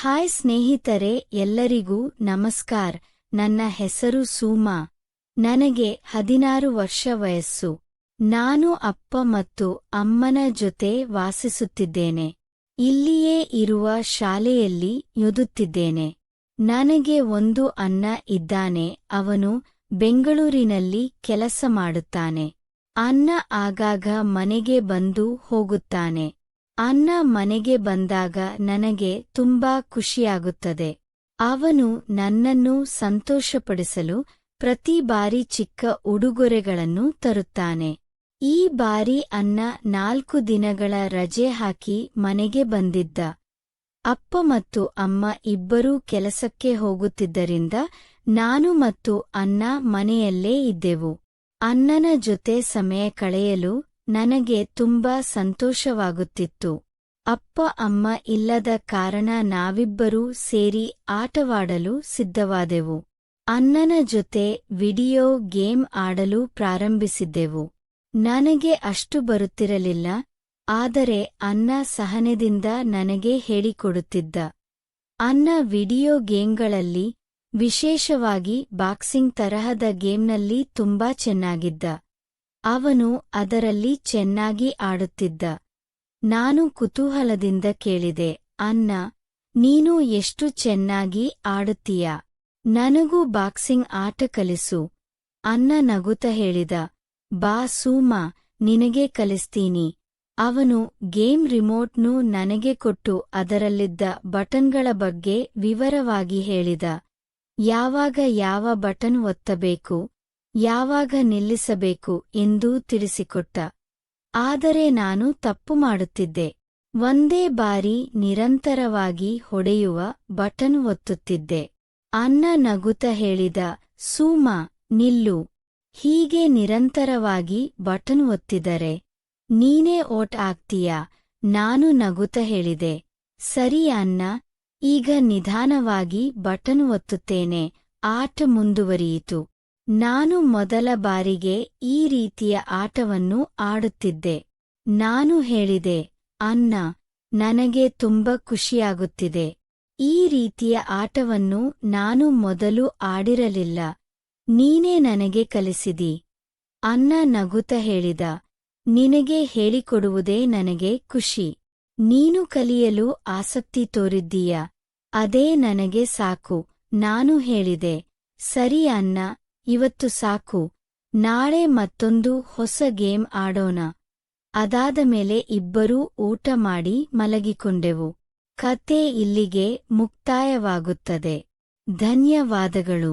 Hi ಸ್ನೇಹಿತರೆ, ಎಲ್ಲರಿಗೂ ನಮಸ್ಕಾರ. ನನ್ನ ಹೆಸರು ಸೂಮಾ. ನನಗೆ 16 ವರ್ಷ ವಯಸ್ಸು. ನಾನು ಅಪ್ಪ ಮತ್ತು ಅಮ್ಮನ ಜೊತೆ ವಾಸಿಸುತ್ತಿದ್ದೇನೆ. ಇಲ್ಲಿಯೇ ಇರುವ ಶಾಲೆಯಲ್ಲಿ ಓದುತ್ತಿದ್ದೇನೆ. ನನಗೆ ಒಂದು ಅಣ್ಣ ಇದ್ದಾನೆ. ಅವನು ಬೆಂಗಳೂರಿನಲ್ಲಿ ಕೆಲಸ ಮಾಡುತ್ತಾನೆ. ಅಣ್ಣ ಆಗಾಗ ಮನೆಗೆ ಬಂದು ಹೋಗುತ್ತಾನೆ. ಅಣ್ಣ ಮನೆಗೆ ಬಂದಾಗ ನನಗೆ ತುಂಬಾ ಖುಷಿಯಾಗುತ್ತದೆ. ಅವನು ನನ್ನನ್ನು ಸಂತೋಷಪಡಿಸಲು ಪ್ರತಿ ಬಾರಿ ಚಿಕ್ಕ ಉಡುಗೊರೆಗಳನ್ನು ತರುತ್ತಾನೆ. ಈ ಬಾರಿ ಅಣ್ಣ 4 ದಿನಗಳ ರಜೆ ಹಾಕಿ ಮನೆಗೆ ಬಂದಿದ್ದ. ಅಪ್ಪ ಮತ್ತು ಅಮ್ಮ ಇಬ್ಬರೂ ಕೆಲಸಕ್ಕೆ ಹೋಗುತ್ತಿದ್ದರಿಂದ ನಾನು ಮತ್ತು ಅಣ್ಣ ಮನೆಯಲ್ಲೇ ಇದ್ದೆವು. ಅಣ್ಣನ ಜೊತೆ ಸಮಯ ಕಳೆಯಲು ನನಗೆ ತುಂಬಾ ಸಂತೋಷವಾಗುತ್ತಿತ್ತು. ಅಪ್ಪ ಅಮ್ಮ ಇಲ್ಲದ ಕಾರಣ ನಾವಿಬ್ಬರೂ ಸೇರಿ ಆಟವಾಡಲು ಸಿದ್ಧವಾದೆವು. ಅಣ್ಣನ ಜೊತೆ ವಿಡಿಯೋ ಗೇಮ್ ಆಡಲು ಪ್ರಾರಂಭಿಸಿದ್ದೆವು. ನನಗೆ ಅಷ್ಟು ಬರುತ್ತಿರಲಿಲ್ಲ, ಆದರೆ ಅಣ್ಣ ಸಹನೆದಿಂದ ನನಗೆ ಹೇಳಿಕೊಡುತ್ತಿದ್ದ. ಅಣ್ಣ ವಿಡಿಯೋ ಗೇಮ್ಗಳಲ್ಲಿ, ವಿಶೇಷವಾಗಿ ಬಾಕ್ಸಿಂಗ್ ತರಹದ ಗೇಮ್ನಲ್ಲಿ ತುಂಬಾ ಚೆನ್ನಾಗಿದ್ದ. ಅವನು ಅದರಲ್ಲಿ ಚೆನ್ನಾಗಿ ಆಡುತ್ತಿದ್ದ. ನಾನು ಕುತೂಹಲದಿಂದ ಕೇಳಿದೆ, ಅಣ್ಣ, ನೀನು ಎಷ್ಟು ಚೆನ್ನಾಗಿ ಆಡುತ್ತೀಯಾ? ನನಗೂ ಬಾಕ್ಸಿಂಗ್ ಆಟ ಕಲಿಸು. ಅಣ್ಣ ನಗುತ್ತ ಹೇಳಿದ, ಬಾ ಸೂಮಾ, ನಿನಗೆ ಕಲಿಸ್ತೀನಿ. ಅವನು ಗೇಮ್ ರಿಮೋಟ್ನು ನನಗೆ ಕೊಟ್ಟು ಅದರಲ್ಲಿದ್ದ ಬಟನ್ಗಳ ಬಗ್ಗೆ ವಿವರವಾಗಿ ಹೇಳಿದ. ಯಾವಾಗ ಯಾವ ಬಟನ್ ಒತ್ತಬೇಕು, ಯಾವಾಗ ನಿಲ್ಲಿಸಬೇಕು ಎಂದೂ ತಿಳಿಸಿಕೊಟ್ಟ. ಆದರೆ ನಾನು ತಪ್ಪು ಮಾಡುತ್ತಿದ್ದೆ. ಒಂದೇ ಬಾರಿ ನಿರಂತರವಾಗಿ ಹೊಡೆಯುವ ಬಟನ್ ಒತ್ತುತ್ತಿದ್ದೆ. ಅಣ್ಣ ನಗುತ್ತ ಹೇಳಿದ, ಸೂಮಾ, ನಿಲ್ಲು. ಹೀಗೆ ನಿರಂತರವಾಗಿ ಬಟನ್ ಒತ್ತಿದರೆ ನೀನೇ ಔಟ್ ಆಗ್ತೀಯಾ? ನಾನು ನಗುತ್ತ ಹೇಳಿದೆ, ಸರಿ ಅಣ್ಣ, ಈಗ ನಿಧಾನವಾಗಿ ಬಟನ್ ಒತ್ತುತ್ತೇನೆ. ಆಟ ಮುಂದುವರಿಯಿತು. ನಾನು ಮೊದಲ ಬಾರಿಗೆ ಈ ರೀತಿಯ ಆಟವನ್ನು ಆಡುತ್ತಿದ್ದೆ. ನಾನು ಹೇಳಿದೆ, ಅಣ್ಣ, ನನಗೆ ತುಂಬ ಖುಷಿಯಾಗುತ್ತಿದೆ. ಈ ರೀತಿಯ ಆಟವನ್ನು ನಾನು ಮೊದಲು ಆಡಿರಲಿಲ್ಲ. ನೀನೇ ನನಗೆ ಕಲಿಸಿದಿ. ಅಣ್ಣ ನಗುತ್ತ ಹೇಳಿದ, ನಿನಗೆ ಹೇಳಿಕೊಡುವುದೇ ನನಗೆ ಖುಷಿ. ನೀನು ಕಲಿಯಲು ಆಸಕ್ತಿ ತೋರಿದ್ದೀಯ, ಅದೇ ನನಗೆ ಸಾಕು. ನಾನು ಹೇಳಿದೆ, ಸರಿ ಅಣ್ಣ, ಇವತ್ತು ಸಾಕು. ನಾಳೆ ಮತ್ತೊಂದು ಹೊಸ ಗೇಮ್ ಆಡೋಣ. ಅದಾದ ಮೇಲೆ ಇಬ್ಬರೂ ಊಟ ಮಾಡಿ ಮಲಗಿಕೊಂಡೆವು. ಕತೆ ಇಲ್ಲಿಗೆ ಮುಕ್ತಾಯವಾಗುತ್ತದೆ. ಧನ್ಯವಾದಗಳು.